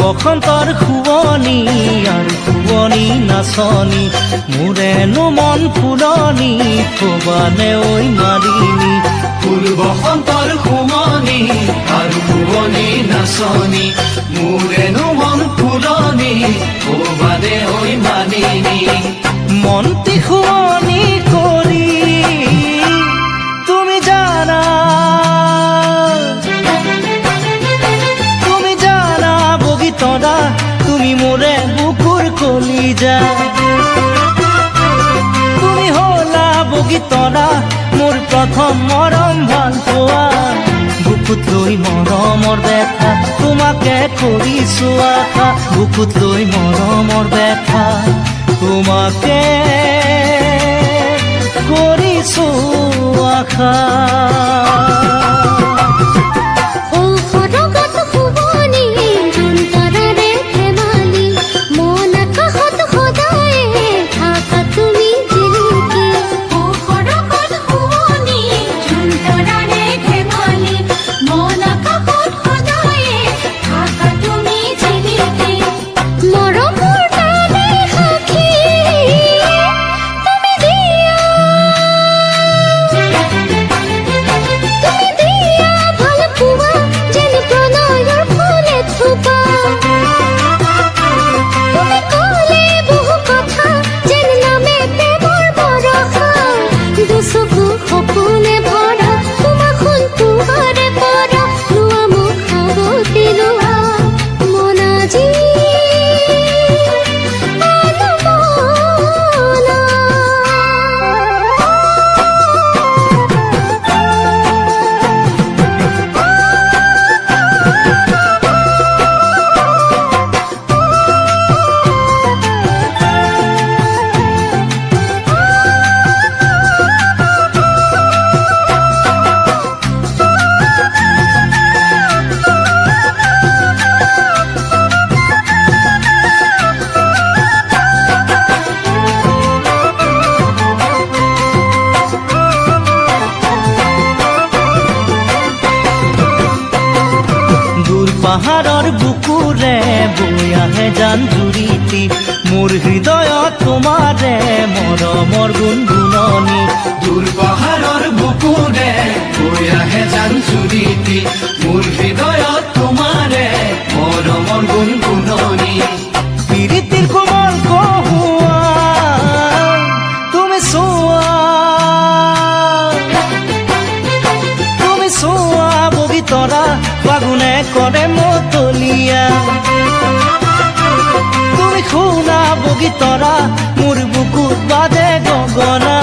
বসন্তৰ শুৱনি আৰু শুৱনি নাচনি মোৰেনো মন ফুলনি থবানে ঐ মালিনী ফুল বসন্তৰ শুৱনি আৰু শুৱনি নাচনি মোৰেনো মন ফুলনি থবানে ঐ মালিনী মনটি শুৱনি কৰি তুমি জানা বগীতৰা তুমি মোৰে বুকুৰ কলিজা তুমি হলা বগীতৰা মোৰ প্ৰথম মৰম ভাল পোৱা বুকুত লৈ মৰমৰ বেথা তোমাকে কৰিছো আশা বুকুত লৈ মৰমৰ বেথা তোমাকে কৰিছো আশা পাহাৰৰ বুকুৰে বৈ আহে জান জুৰিটি মোৰ হৃদয়ত তোমাৰে মৰমৰ গুণগুণনি দূৰ পাহাৰৰ বুকুৰে বৈ আহে জান জুৰিটি মোৰ হৃদয়ত তোমাৰে মৰমৰ গুণগুণনি প্ৰীতিৰ কোমল কহুৱা তুমি চোৱা বগীতৰা ফাগুনে কৰে মতলীয়া তুমি শুনা বগীতৰা মোৰ বুকুত বাজে গগনা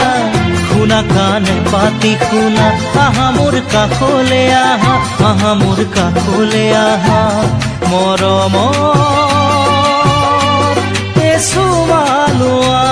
শুনা কাণে পাতি শুনা আহা মোৰ কাষলে আহা মোৰ কাষলে আহা মৰমৰ চুমা লোৱা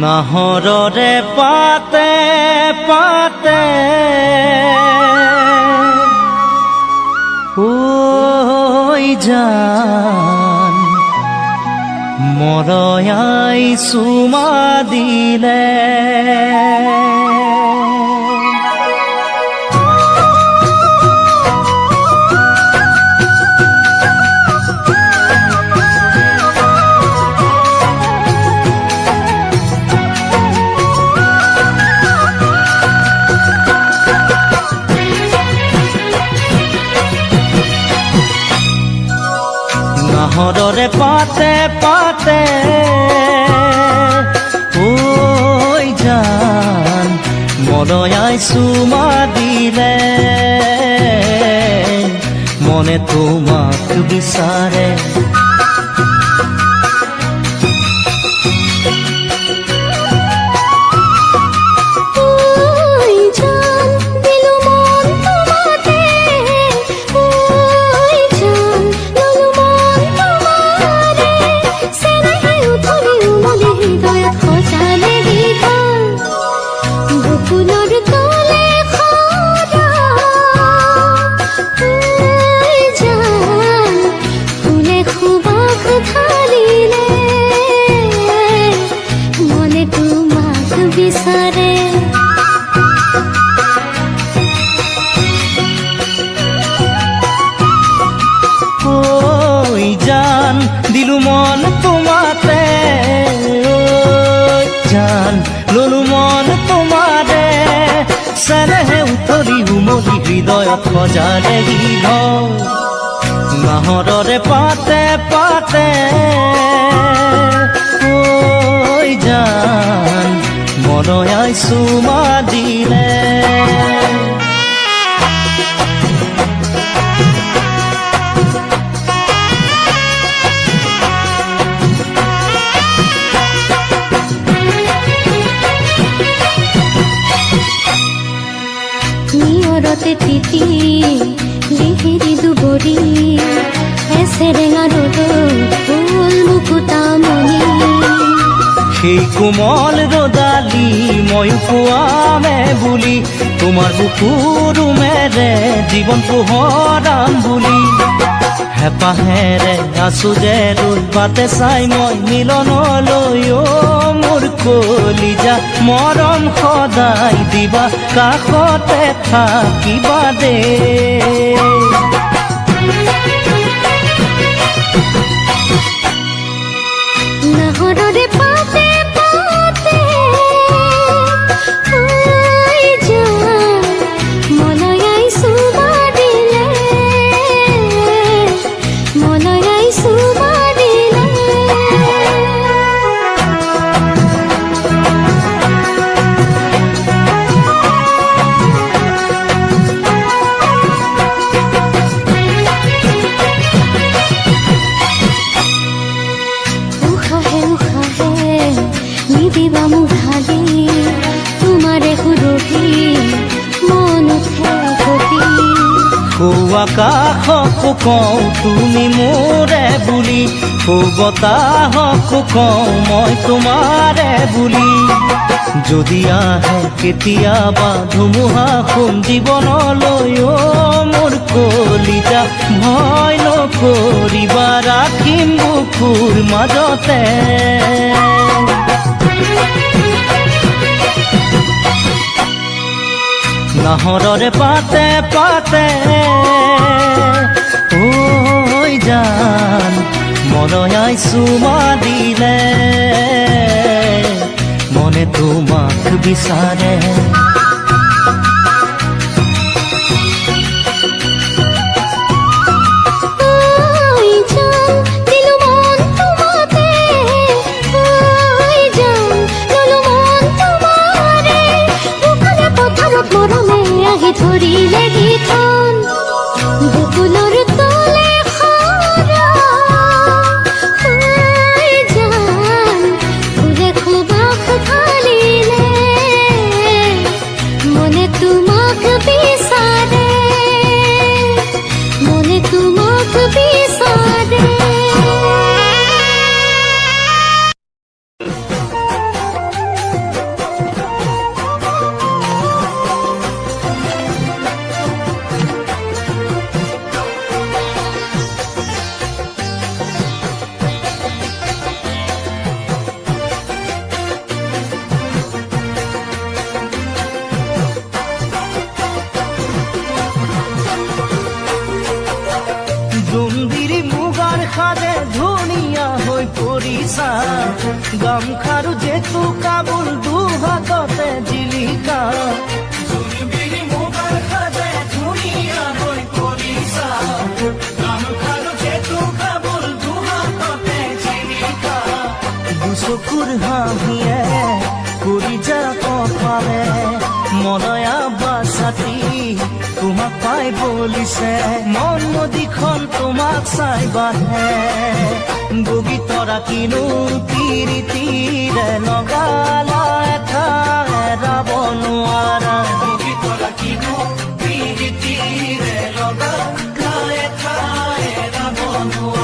নাহৰৰে পাতে পাতে ঐ জান মৰয়াই চুমা দিলে নাহৰৰে পাতে পাতে ঐ জান মনয়াই চুমা দিলে মনে তোমাক বিচাৰে দিলু মন তোমাতে জান ললু মন তোমাৰে চেনেহে উতলি উমলি হৃদয়ত সজালে গীত নাহৰৰে পাতে পাতে ঐ জান মনয়াই চুমা দিলে নিয়ৰতে তিতি লিহিৰি দুবৰি এছেৰেঙা ৰ'দত ফুল মুকুতামণি সেই কোমল ৰদালি মই পোৱামে বুলি তোমাৰ বুকুৰুমেৰে জীৱন পোহৰাম বুলি হেঁপাহেৰে আছো যে ৰৈ বাটে চাই মই মিলনলৈ মোৰ কলিজা মৰম সদায় দিবা কাষতে থাকিবা দে নাহৰৰে পাতে পাতে ঐ জান মনয়াই চুমা দিলে মনয়াই চুমা দিলে নিদিবা মুখালি তোমাৰে সুৰভি মন উঠে কপি আকাশকো কওঁ তুমি মোৰে বুলি বতাহকো কওঁ মই তোমাৰে বুলি যদি আহে কেতিয়াবা ধুমুহা সোম জীৱনলৈ মোৰ কলিজা ভয় নকৰিবা ৰাখিম বুকুৰ মাজতে নাহৰৰে পাতে পাতে ঐ জান মনয়াই চুমা দিলে মনে তোমাক বিচাৰে ধৰিলে গীতখন বুকুলৰ তলে খৰা ঐ জান ফুলে খুবাক ঢালিলে মনে তোমাক বিচাৰে মনে তোমাক বিচাৰে গামখাৰু জেতু কাবুল দুহাততে জিলিকা তোৰ হাঁহিয়ে কৰি যা কপালে মলয়া বাছাতি তোমাক পাই বলিছে মন নদীখন তোমাক চাই বাঢ়ে বগী তৰা কিনো তিৰি তিৰে লগালা এটা এৰাব নোৱাৰা বগী তৰা কিনো তিৰি তিৰে লগালা এটা এৰাব নোৱাৰা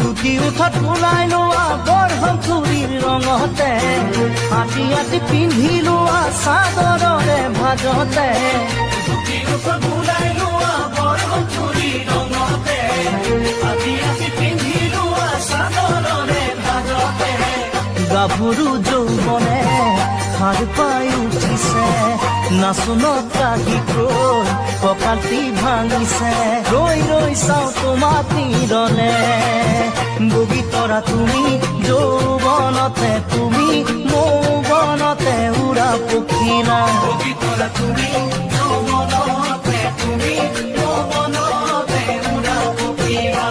দুটি উঠত ওলাই লোৱা বৰহম চুৰিৰ ৰঙতে আতি আতি পিন্ধি লোৱা চাদৰৰে ভাজতে দুটি উঠত ওলাই লোৱা বৰহম চুৰিৰ ৰঙতে আতি আতি পিন্ধি লোৱা চাদৰৰে ভাজতে গাভৰু যৌৱনে সাৰ পাই উঠিছে নাচনত কাহিকৈ কপালটি ভাঙিছে ৰৈ ৰৈ চাওঁ তোমাক নিৰলে বগী তৰা তুমি যৌৱনতে তুমি মৌৱনতে উৰা পখিলা বগী তৰা তুমি যৌৱনতে তুমি মৌৱনতে উৰা পখিলা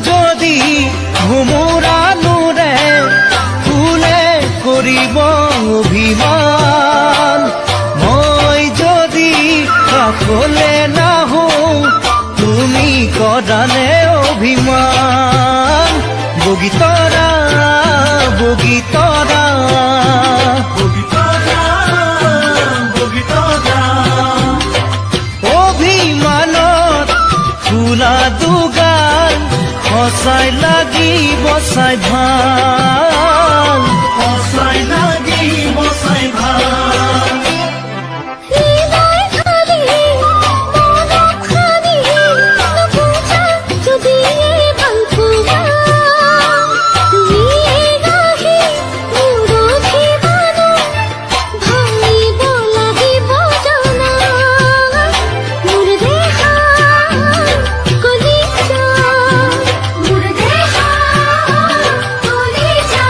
যদি ভোমোৰা নোৰে ফুলে কৰিব অভিমান মই যদি কাষলে নাহো তুমি কৰানে অভিমান বগী তৰা বগী তৰা বগী তৰা বগী তৰা অভিমানত ফুলা দুগাল সঁচাই লাগিব বচাই ভাল সঁচাই লাগিব চাই ভাল হৃদয় খালি মন খালি নুবুজা যদি ভাল পোৱা তুমি এৰাহি মোৰ অভিমানো ভাঙিব লাগিব জনা মোৰ দেহাৰ কলিজা মোৰ দেহাৰ কলিজা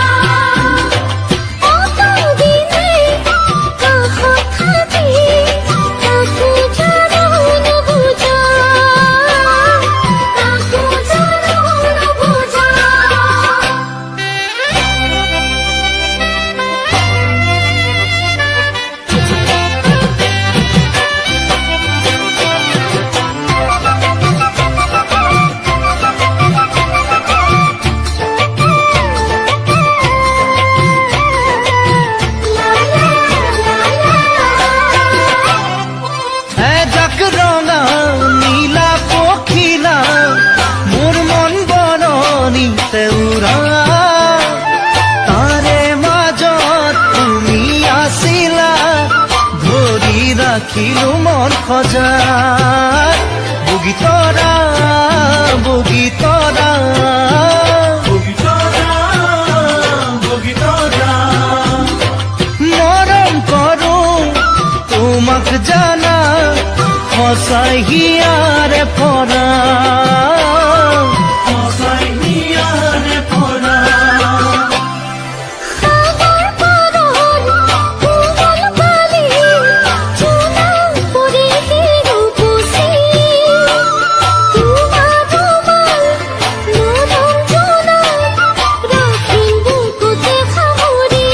অতদিনে কাষত থাকি তাকো জানো নুবুজা তাকো জানো নুবুজা এজাক ৰঙা নীলা পখিলা মোৰ মন বৰণিতে উৰা তাৰে মাজত তুমি আছিলা ধৰি ৰাখিলো মন সজাই বগীতৰা বগীতৰা মৰম কৰো তোমাক জানা সঁচাই হিয়াৰে পৰা সাগৰ পাৰৰ কোমল বালি চুনা পৰি ৰূপসী তোমাৰ ৰুমাল নৰম জোনাক ৰাখিম বুকুতে সামৰি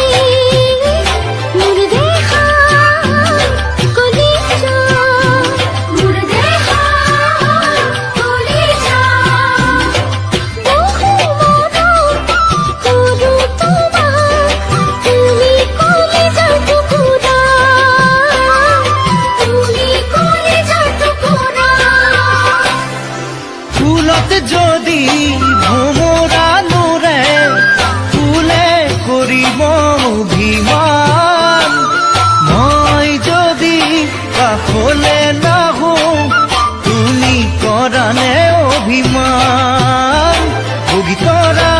মোৰ দেহাৰ কলিজা মোৰ দেহাৰ কলিজা বহু মনত কৰো তোমাক তুমি কলিজাৰ টুকুৰা তুমি কলিজাৰ টুকুৰা ফুলত যদি ভোমৰা নুৰে ফুলে কৰিব অভিমান মই যদি কাষলে নাহো তুমি কৰানে অভিমান বগীতৰা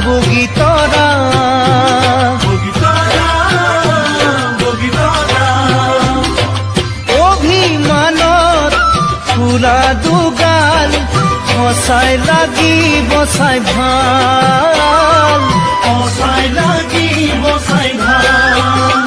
বগীতৰা অভিমানত ফুলা দুগাল সঁচাই লাগিব চাই ভাল সঁচাই লাগিব চাই ভাল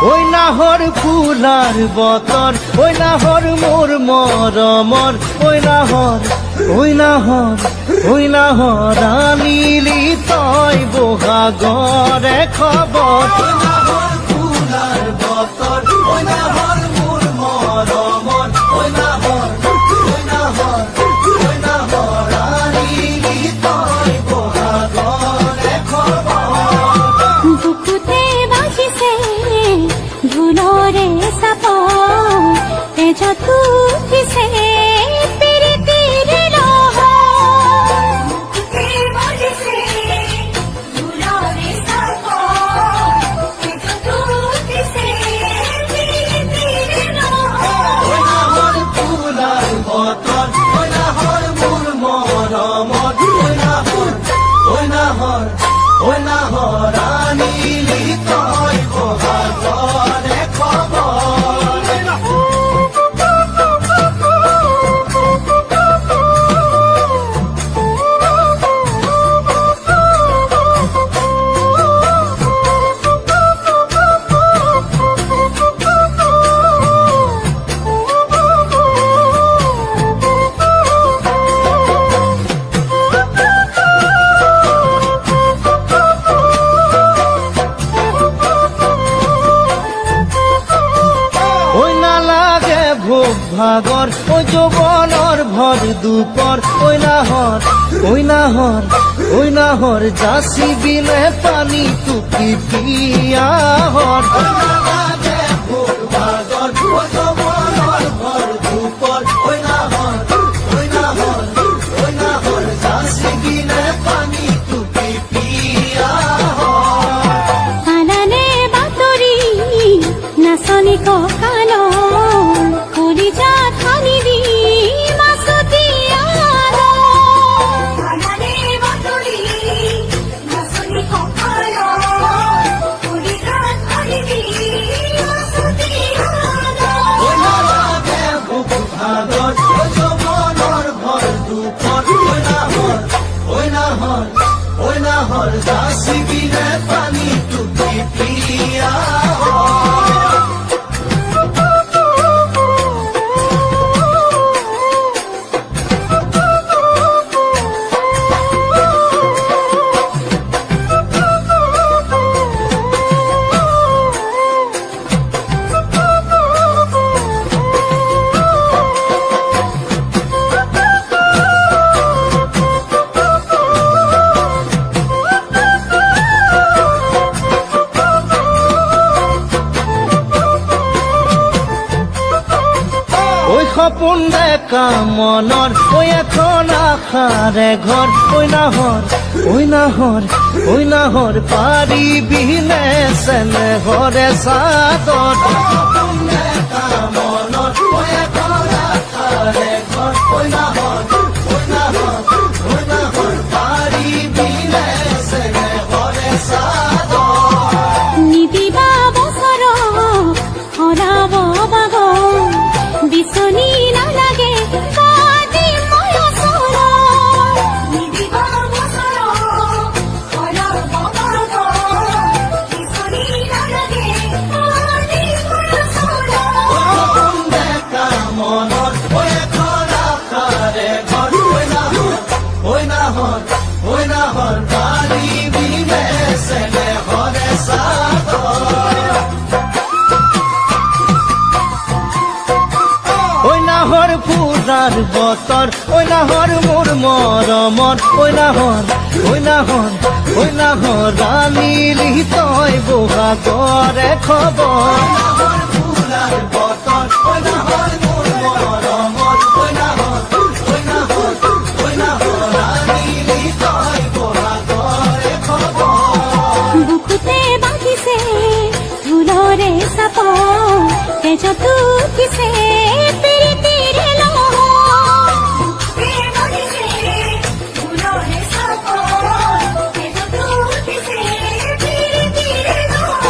ওই নাহৰ ফুলাৰ বতৰ ওই নাহৰ মোৰ মৰমৰ ওই নাহৰ আনিলি তই বহাগৰে খবৰ ফুলাৰ বতৰ ওই নাহৰ মোৰ মৰমৰ ওই নাহৰ আনিলি তই বহাগৰে খবৰ বুকুতে বাজিছে ঢোলৰে চাপ তেজত উঠিছে প্ৰীতিৰ লহৰ বুকুতে বাজিছে ঢোলৰে চাপ তেজত উঠিছে প্ৰীতিৰ লহৰ নাহৰ ফুলাৰ বতৰ ওই নাহৰ মোৰ মৰমৰ ওই নাহৰ আনিলি তই বহাগৰে খবৰ ভোগ ভাগৰ ঐ যৌৱনৰ ভৰ দুপৰ ঐ নাহৰ যাচি বিলে পানী টুকি পিয়াহৰ ভোগ ভাগৰ ঐ যৌৱনৰ ভৰ দুপৰ ঐ নাহৰ যাচি বিলে পানী টুকি পিয়াহৰ আনানে বাতৰি নাচনি কঁকালৰ কলিজা ঠানি দি মাছতি আনৰ আনানে বাতৰি নাচনি কঁকালৰ কলিজা ঠানি দি মাছতি আনৰ ভোগ ভাগৰ ঐ যৌৱনৰ ভৰ দুপৰ ঐ নাহৰ যাচি বিলে পানী টুকি পিয়াহৰ ঐ সপোন ডেকা মনৰ ঐ এখন আশাৰে ঘৰ ঐ নাহৰ পাৰিবিনে চেনেহৰে চাদৰ সপোন ডেকা মনৰ ঐ এখন আশাৰে ঘৰ ঐ নাহৰ পাৰিবিনে চেনেহৰে চাদৰ নিদিবা বছৰ হৰাব বাগ বিচনী নালাগে কাদি মই ওচৰ নিদিবা বছৰ হৰাব বাগ বিচনী নালাগে কাদি মই ওচৰ সপোন ডেকা মনৰ ঐ এখন আশাৰে ঘৰ ঐ নাহৰ পাৰিবিনে চেনেহৰে চাদৰ ঐ নাহৰ ফুৰাৰ বতৰ ঐ নাহৰ মোৰ মৰমৰ ঐ নাহৰ ৰাণীলি তই বহাগৰে খবৰ নাহৰ ফুৰাৰ বতৰ ঐ নাহৰ মোৰ মৰমৰ ঐ নাহৰ ৰাণীলি তই বহাগৰে খবৰ বুকুতে বাঁধিছে ঢোলৰে চাপ তেজত উঠিছে প্ৰীতিৰে লহ বুকুতে বাঁধিছে ঢোলৰে চাপ তেজত উঠিছে প্ৰীতিৰে লহ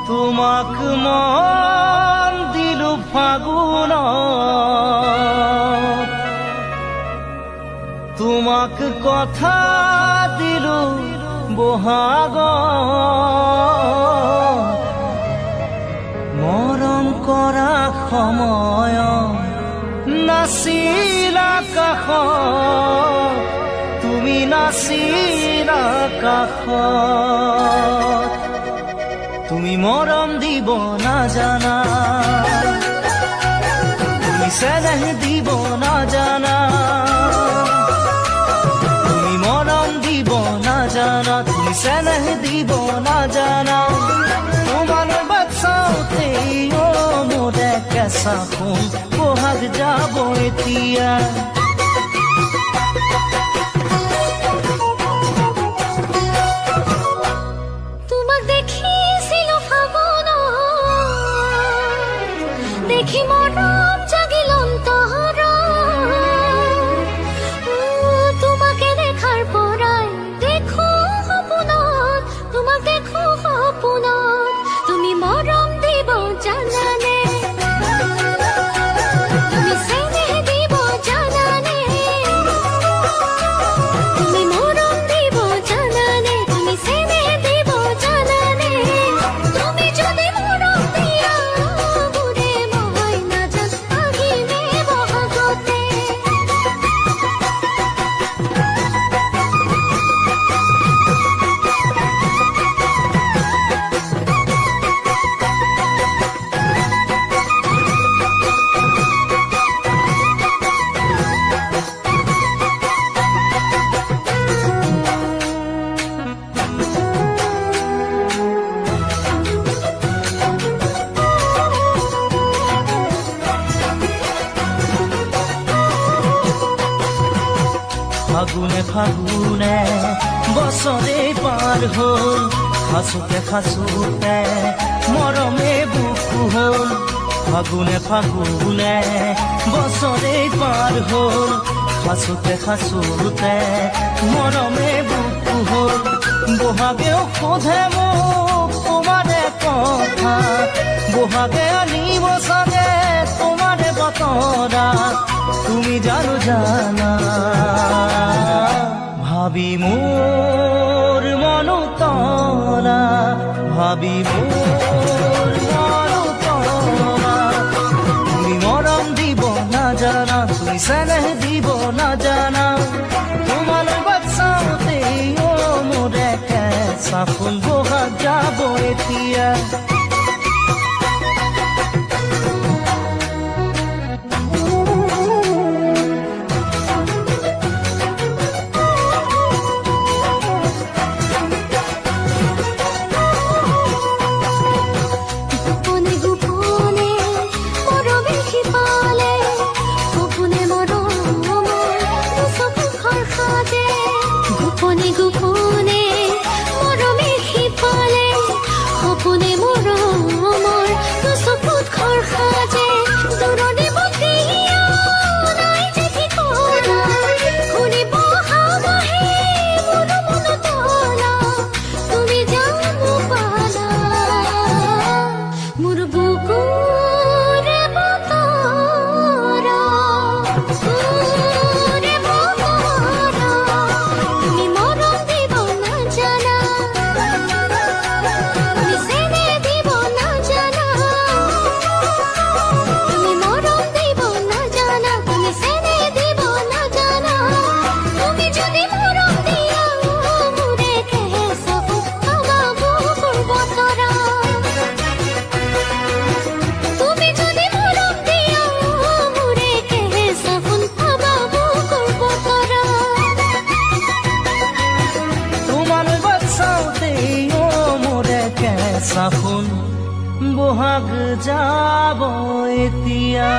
তোমাক মন দিলো ফাগুনত তোমাক কথা দিলো বহাগত মৰম কৰা সময় নাছিলা কাষত তুমি নাছিলা কাষত তুমি মৰম দিব নাজানা তুমি চেনেহ দিব নাজানা তুমি মৰম দিব নাজানা তুমি চেনেহ দিব নাজানা তোমাৰ বাট চাওঁতে মোৰ কেঁচা সোণ বহাগ যাব এতিয়া তোমাক দেখিছিলো ফাগুনত দেখি মৰম জাগিল অন্তৰা তোমাকে দেখাৰ পৰাই দেখো সপোনত তোমাক দেখো সপোনত তুমি মৰম দিব জানানে তুমি চেনেহ দিব জানানে তুমি মৰম দিব জানানে তুমি চেনেহ দিব জানানে তুমি যদি মৰম দিয়া বুৰে মই নাজান আহিমে বহাগতে ফাগুনে ফাগুনে বছৰে পাৰ হ'ল খাচোতে খাচোতে মৰমে বুকু হ'ল ফাগুনে ফাগুনে বছৰে পাৰ হ'ল খাচোতে খাচোতে মৰমে বুকু হ'ল বহাগেও সোধে মোক তোমাৰে কথা বহাগে আনিব চাগে তোমাৰে বতৰা তুমি জানো জানা ভাবি মোর মনতলা ভাবি মোর মনতলা তুমি মরম দিব না জানা তুমি চেনেহ দিব না জানা তোমালৈ বাচ্চাওতে ও মোৰে কেঁচা ফুল বহাগ যাব এতিয়া গোপনে গোপনে মৰমে শিপালে সপোনে মৰমৰ চকুৰ সাজে গোপনে গোপনে মৰমে শিপালে সপোনে মৰমৰ চকুত ঘৰ সাজে দূৰণি বতিয়া নাই যে ঠিকনা শুনিব হাবাহে মোৰ মনতলা তুমি জানো পালা মোৰ বুকুৰে বতৰা তুমি মৰম দিব নাজানা তুমি চেনেহ দিব নাজানা তুমি মৰম দিব নাজানা তুমি চেনেহ দিব নাজানা তুমি যদি মৰম দিয়া মোৰে কেঁচা ফুল বুকুৰ বতৰা তুমি যদি মৰম দিয়া মোৰে কেঁচা ফুল বুকুৰ বতৰা তোমালৈ বাচ্চাওতে ও মোৰে কেঁচা ফুল বহাগ যাব এতিয়া